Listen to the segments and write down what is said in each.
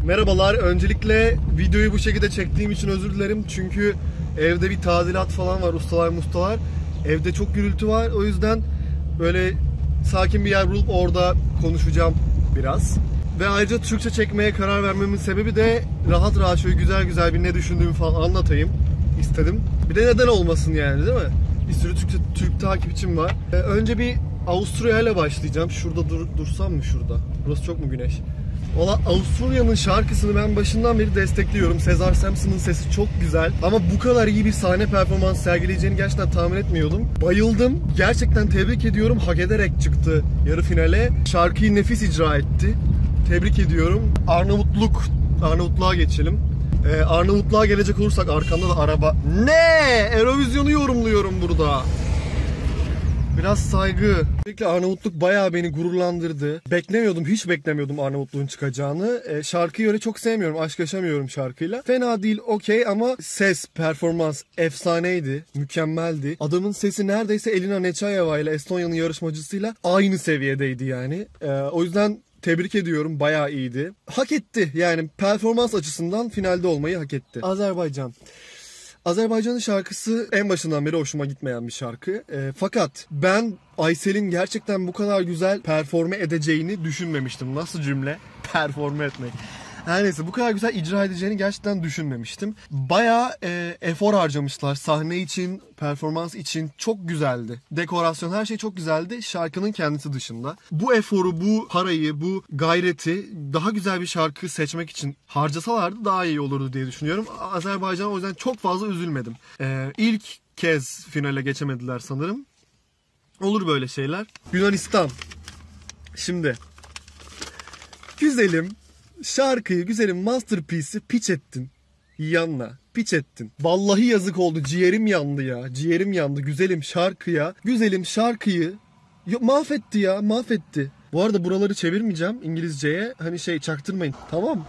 Merhabalar. Öncelikle videoyu bu şekilde çektiğim için özür dilerim. Çünkü evde bir tadilat falan var. Ustalar. Evde çok gürültü var. O yüzden böyle sakin bir yer bulup orada konuşacağım biraz. Ve ayrıca Türkçe çekmeye karar vermemin sebebi de rahat şöyle güzel bir ne düşündüğümü falan anlatayım istedim. Bir de neden olmasın yani, değil mi? Bir sürü Türk takipçim var. Önce bir Avusturya ile başlayacağım. Şurada dursam mı şurada? Burası çok mu güneş? Valla Avusturya'nın şarkısını ben başından beri destekliyorum. Cesar Sampson'ın sesi çok güzel. Ama bu kadar iyi bir sahne performansı sergileyeceğini gerçekten tahmin etmiyordum. Bayıldım. Gerçekten tebrik ediyorum. Hak ederek çıktı yarı finale. Şarkıyı nefis icra etti. Tebrik ediyorum. Arnavutluğa geçelim. Arnavutluğa gelecek olursak arkamda da araba. Ne? Eurovision'u yorumluyorum burada. Biraz saygı. Özellikle Arnavutluk bayağı beni gururlandırdı. Hiç beklemiyordum Arnavutluğun çıkacağını. Şarkıyı öyle çok sevmiyorum, aşk yaşamıyorum şarkıyla. Fena değil, okey, ama ses, performans efsaneydi, mükemmeldi. Adamın sesi neredeyse Elina Neçayeva ile Estonya'nın yarışmacısıyla aynı seviyedeydi yani. O yüzden tebrik ediyorum, bayağı iyiydi. Hak etti yani, performans açısından finalde olmayı hak etti. Azerbaycan'ın şarkısı en başından beri hoşuma gitmeyen bir şarkı. Fakat ben Aysel'in gerçekten bu kadar güzel performe edeceğini düşünmemiştim. Nasıl cümle? Performe etmek. Her neyse, bu kadar güzel icra edeceğini gerçekten düşünmemiştim. Bayağı efor harcamışlar sahne için, performans için. Çok güzeldi. Dekorasyon, her şey çok güzeldi. Şarkının kendisi dışında. Bu eforu, bu parayı, bu gayreti daha güzel bir şarkı seçmek için harcasalardı daha iyi olurdu diye düşünüyorum. Azerbaycan, o yüzden çok fazla üzülmedim. İlk kez finale geçemediler sanırım. Olur böyle şeyler. Yunanistan. Şimdi güzelim masterpiece'i piç ettin. Yanına. Piç ettin. Vallahi yazık oldu. Ciğerim yandı ya. Ciğerim yandı. Güzelim şarkıyı mahvetti. Bu arada buraları çevirmeyeceğim İngilizceye. Çaktırmayın. Tamam.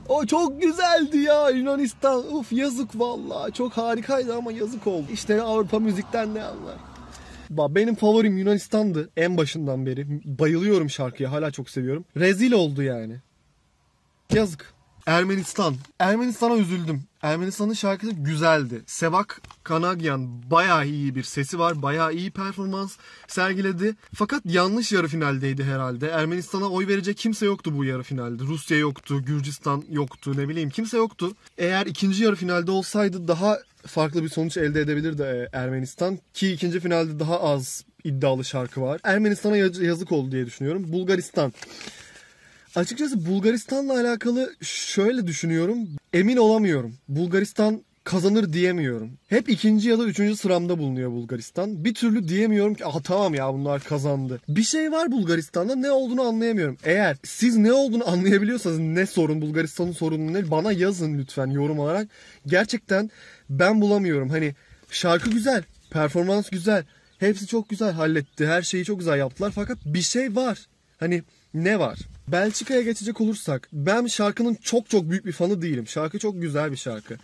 O çok güzeldi ya Yunanistan. Uf, yazık vallahi. Çok harikaydı ama yazık oldu. İşte Avrupa müzikten ne anlar. Benim favorim Yunanistan'dı en başından beri. Bayılıyorum şarkıya. Hala çok seviyorum. Rezil oldu yani. Yazık. Ermenistan'a üzüldüm. Ermenistan'ın şarkısı güzeldi. Sevak Kanagyan bayağı iyi bir sesi var. Bayağı iyi performans sergiledi. Fakat yanlış yarı finaldeydi herhalde. Ermenistan'a oy verecek kimse yoktu bu yarı finalde. Rusya yoktu, Gürcistan yoktu, kimse yoktu. Eğer ikinci yarı finalde olsaydı daha farklı bir sonuç elde edebilirdi Ermenistan. Ki ikinci finalde daha az iddialı şarkı var. Ermenistan'a yazık oldu diye düşünüyorum. Bulgaristan. Açıkçası Bulgaristan'la alakalı şöyle düşünüyorum. Emin olamıyorum. Bulgaristan kazanır diyemiyorum. Hep ikinci ya da üçüncü sıramda bulunuyor Bulgaristan. Bir türlü diyemiyorum ki tamam ya bunlar kazandı. Bir şey var Bulgaristan'da, ne olduğunu anlayamıyorum. Eğer siz ne olduğunu anlayabiliyorsanız, ne sorun, Bulgaristan'ın sorunu ne, bana yazın lütfen yorum olarak. Gerçekten ben bulamıyorum. Şarkı güzel, performans güzel. Hepsi çok güzel halletti. Her şeyi çok güzel yaptılar. Fakat bir şey var. Ne var? Belçika'ya geçecek olursak, ben şarkının çok büyük bir fanı değilim. Şarkı çok güzel bir şarkı.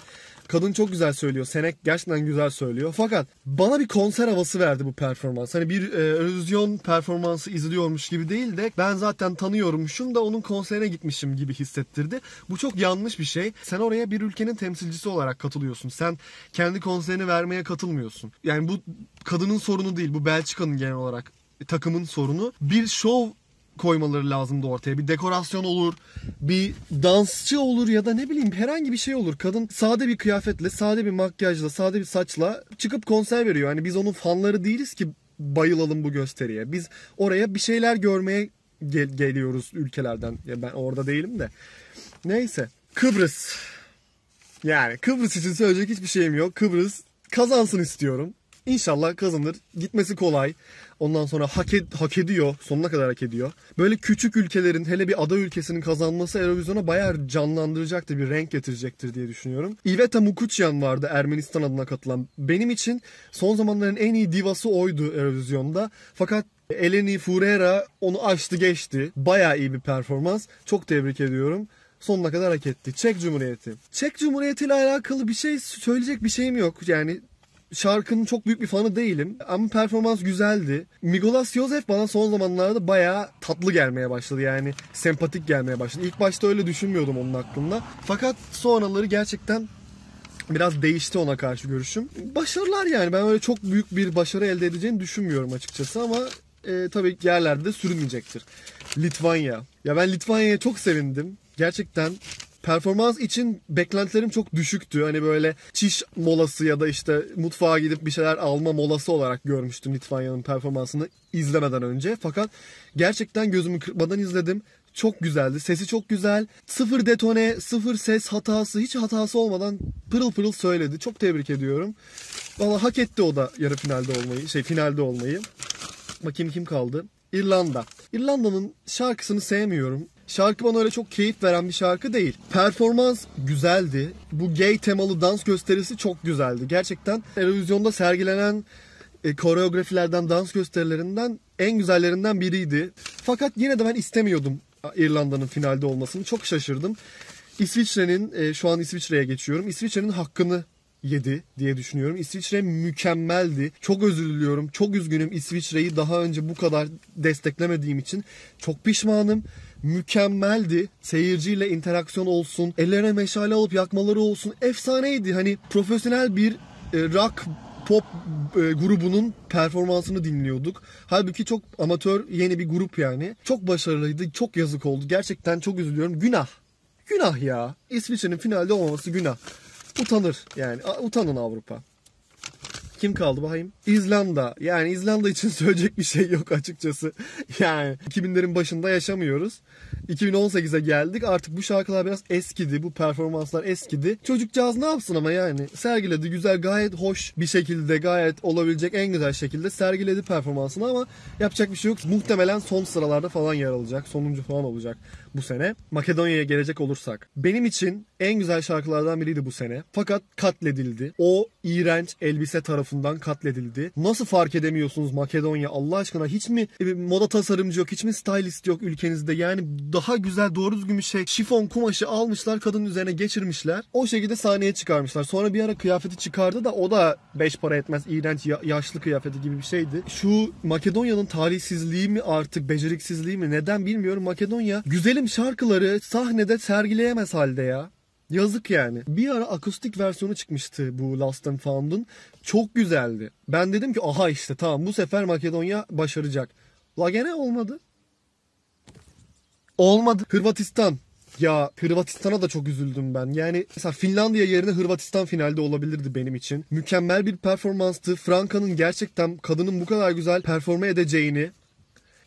Kadın çok güzel söylüyor. Senek gerçekten güzel söylüyor. Fakat bana bir konser havası verdi bu performans. Bir Eurovision performansı izliyormuş gibi değil de ben zaten tanıyormuşum da onun konserine gitmişim gibi hissettirdi. Bu çok yanlış bir şey. Sen oraya bir ülkenin temsilcisi olarak katılıyorsun. Sen kendi konserini vermeye katılmıyorsun. Yani bu kadının sorunu değil. Bu Belçika'nın genel olarak takımın sorunu. Bir şov koymaları lazımdı ortaya. Bir dekorasyon olur, bir dansçı olur ya da herhangi bir şey olur. Kadın sade bir kıyafetle, sade bir makyajla, sade bir saçla çıkıp konser veriyor. Biz onun fanları değiliz ki bayılalım bu gösteriye. Biz oraya bir şeyler görmeye geliyoruz ülkelerden. Ya ben orada değilim de. Neyse. Kıbrıs. Yani Kıbrıs için söyleyecek hiçbir şeyim yok. Kıbrıs kazansın istiyorum. İnşallah kazanır. Gitmesi kolay. Ondan sonra hak ediyor. Sonuna kadar hak ediyor. Böyle küçük ülkelerin, hele bir ada ülkesinin kazanması Eurovision'a bayağı canlandıracaktır, bir renk getirecektir diye düşünüyorum. Iveta Mukuchyan vardı Ermenistan adına katılan. Benim için son zamanların en iyi divası oydu Eurovision'da. Fakat Eleni Furera onu aştı geçti. Bayağı iyi bir performans. Çok tebrik ediyorum. Sonuna kadar hak etti. Çek Cumhuriyeti. Çek Cumhuriyeti ile alakalı söyleyecek bir şeyim yok. Yani şarkının çok büyük bir fanı değilim ama performans güzeldi. Mikolas Joseph bana son zamanlarda bayağı tatlı gelmeye başladı, yani sempatik gelmeye başladı. İlk başta öyle düşünmüyordum onun hakkında. Fakat sonraları gerçekten biraz değişti ona karşı görüşüm. Başarılar yani, ben öyle çok büyük bir başarı elde edeceğini düşünmüyorum açıkçası ama tabii yerlerde de sürünmeyecektir. Litvanya. Ya ben Litvanya'ya çok sevindim. Gerçekten performans için beklentilerim çok düşüktü. Hani böyle çiş molası ya da işte mutfağa gidip bir şeyler alma molası olarak görmüştüm Litvanya'nın performansını izlemeden önce. Fakat gerçekten gözümü kırpmadan izledim. Çok güzeldi. Sesi çok güzel. Sıfır detone, sıfır ses hatası, hiç hatası olmadan pırıl pırıl söyledi. Çok tebrik ediyorum. Vallahi hak etti o da yarı finalde olmayı, finalde olmayı. Bakayım kim kaldı? İrlanda. İrlanda'nın şarkısını sevmiyorum. Şarkı bana öyle çok keyif veren bir şarkı değil. Performans güzeldi. Bu gay temalı dans gösterisi çok güzeldi. Gerçekten Eurovision'da sergilenen koreografilerden, dans gösterilerinden en güzellerinden biriydi. Fakat yine de ben istemiyordum İrlanda'nın finalde olmasını. Çok şaşırdım. İsviçre'nin, şu an İsviçre'ye geçiyorum. İsviçre'nin hakkını yedi diye düşünüyorum. İsviçre mükemmeldi. Çok özür diliyorum. Çok üzgünüm İsviçre'yi daha önce bu kadar desteklemediğim için. Çok pişmanım. Mükemmeldi. Seyirciyle interaksiyon olsun, ellerine meşale alıp yakmaları olsun. Efsaneydi. Hani profesyonel bir rock pop grubunun performansını dinliyorduk. Halbuki çok amatör yeni bir grup yani. Çok başarılıydı. Çok yazık oldu. Gerçekten çok üzülüyorum. Günah. Günah ya. İsviçre'nin finalde olmaması günah. Utanır yani. Utanın Avrupa. Kim kaldı bakayım? İzlanda. Yani İzlanda için söyleyecek bir şey yok açıkçası. Yani 2000'lerin başında yaşamıyoruz. 2018'e geldik. Artık bu şarkılar biraz eskidi. Bu performanslar eskidi. Çocukcağız ne yapsın ama yani. Sergiledi güzel, gayet hoş bir şekilde, gayet olabilecek en güzel şekilde sergiledi performansını ama yapacak bir şey yok. Muhtemelen son sıralarda falan yer alacak. Sonuncu falan olacak bu sene. Makedonya'ya gelecek olursak. Benim için en güzel şarkılardan biriydi bu sene. Fakat katledildi. O iğrenç elbise tarafından katledildi. Nasıl fark edemiyorsunuz Makedonya? Allah aşkına hiç mi moda tasarımcı yok? Hiç mi stylist yok ülkenizde? Yani daha güzel, doğru düzgün bir şey. Şifon kumaşı almışlar, kadının üzerine geçirmişler. O şekilde sahneye çıkarmışlar. Sonra bir ara kıyafeti çıkardı da o da 5 para etmez. İğrenç yaşlı kıyafeti gibi bir şeydi. Şu Makedonya'nın talihsizliği mi artık, beceriksizliği mi? Neden bilmiyorum. Makedonya güzelim şarkıları sahnede sergileyemez halde ya. Yazık yani. Bir ara akustik versiyonu çıkmıştı bu Lost and Found'un. Çok güzeldi. Ben dedim ki aha işte tamam bu sefer Makedonya başaracak. La gene olmadı. Olmadı. Hırvatistan. Ya Hırvatistan'a da çok üzüldüm ben. Yani mesela Finlandiya yerine Hırvatistan finalde olabilirdi benim için. Mükemmel bir performanstı. Franka'nın gerçekten kadının bu kadar güzel performe edeceğini,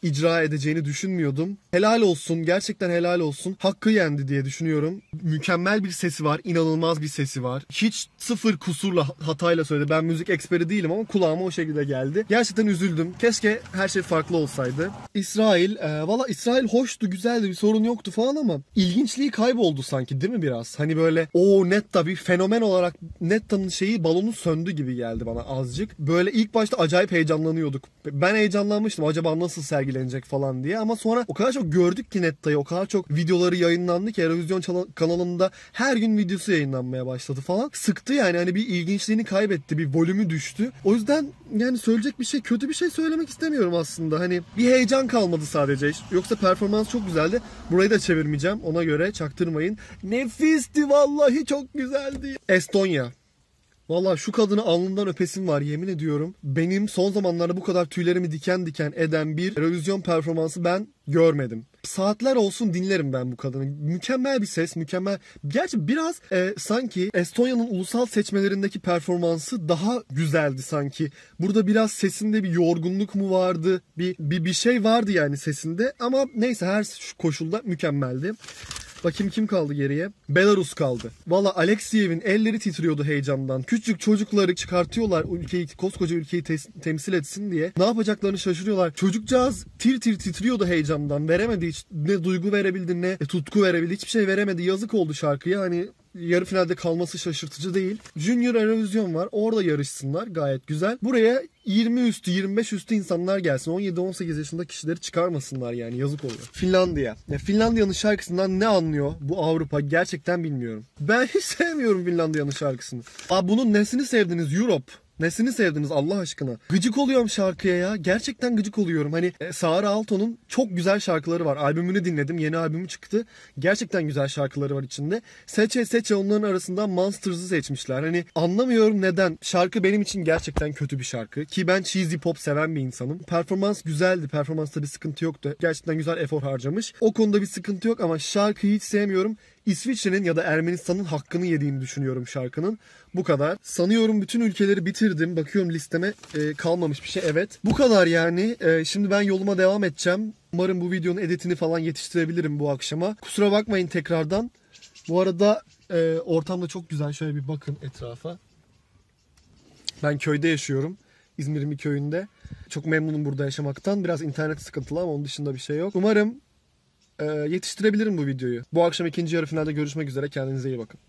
icra edeceğini düşünmüyordum. Helal olsun, gerçekten helal olsun. Hakkı yendi diye düşünüyorum. Mükemmel bir sesi var, inanılmaz bir sesi var. Hiç sıfır kusurla, hatayla söyledi. Ben müzik eksperi değilim ama kulağıma o şekilde geldi. Gerçekten üzüldüm. Keşke her şey farklı olsaydı. İsrail, valla İsrail hoştu, güzeldi, bir sorun yoktu falan ama ilginçliği kayboldu sanki değil mi biraz? Hani böyle o Netta bir fenomen olarak Netta'nın balonu söndü gibi geldi bana azıcık. Böyle ilk başta acayip heyecanlanıyorduk. Ben heyecanlanmıştım acaba nasıl sergilenecek falan diye ama sonra o kadar çok gördük ki Netta'yı, o kadar çok videoları yayınlandı ki Eurovision kanalında her gün videosu yayınlanmaya başladı falan. Sıktı yani, hani bir ilginçliğini kaybetti, bir volümü düştü. O yüzden yani söyleyecek bir şey, kötü bir şey söylemek istemiyorum aslında. Hani bir heyecan kalmadı sadece. Yoksa performans çok güzeldi. Burayı da çevirmeyeceğim, ona göre çaktırmayın. Nefisti, vallahi çok güzeldi. Estonya. Valla şu kadını alnından öpesim var yemin ediyorum. Benim son zamanlarda bu kadar tüylerimi diken diken eden bir Eurovision performansı ben görmedim. Saatler olsun dinlerim ben bu kadını. Mükemmel bir ses, mükemmel. Gerçi biraz sanki Estonya'nın ulusal seçmelerindeki performansı daha güzeldi sanki. Burada biraz sesinde bir yorgunluk mu vardı? Bir şey vardı yani sesinde. Ama neyse her koşulda mükemmeldi. Bakayım kim kaldı geriye? Belarus kaldı. Valla Alexiev'in elleri titriyordu heyecandan. Küçük çocukları çıkartıyorlar ülkeyi, koskoca ülkeyi temsil etsin diye. Ne yapacaklarını şaşırıyorlar. Çocukcağız tir tir titriyordu heyecandan. Veremedi hiç. Ne duygu verebildi ne tutku verebildi. Hiçbir şey veremedi. Yazık oldu şarkıya. Hani yarı finalde kalması şaşırtıcı değil. Junior Eurovision var. Orada yarışsınlar. Gayet güzel. Buraya 20 üstü, 25 üstü insanlar gelsin. 17-18 yaşında kişileri çıkarmasınlar yani. Yazık oluyor. Finlandiya. Ya Finlandiya'nın şarkısından ne anlıyor bu Avrupa gerçekten bilmiyorum. Ben hiç sevmiyorum Finlandiya'nın şarkısını. Bunun nesini sevdiniz? Europe. Nesini sevdiniz Allah aşkına? Gıcık oluyorum şarkıya ya. Gerçekten gıcık oluyorum. Hani Sara Alton'un çok güzel şarkıları var. Albümünü dinledim. Yeni albümü çıktı. Gerçekten güzel şarkıları var içinde. Seçe seçe onların arasından Monsters'ı seçmişler. Hani anlamıyorum neden. Şarkı benim için gerçekten kötü bir şarkı. Ki ben cheesy pop seven bir insanım. Performans güzeldi. Performansta bir sıkıntı yoktu. Gerçekten güzel efor harcamış. O konuda bir sıkıntı yok ama şarkıyı hiç sevmiyorum. İsviçre'nin ya da Ermenistan'ın hakkını yediğini düşünüyorum şarkının. Bu kadar. Sanıyorum bütün ülkeleri bitirdim. Bakıyorum listeme kalmamış bir şey. Evet. Bu kadar yani. Şimdi ben yoluma devam edeceğim. Umarım bu videonun editini falan yetiştirebilirim bu akşama. Kusura bakmayın tekrardan. Bu arada ortam da çok güzel. Şöyle bir bakın etrafa. Ben köyde yaşıyorum. İzmir'in bir köyünde. Çok memnunum burada yaşamaktan. Biraz internet sıkıntılı ama onun dışında bir şey yok. Umarım yetiştirebilirim bu videoyu. Bu akşam ikinci yarı finalde görüşmek üzere. Kendinize iyi bakın.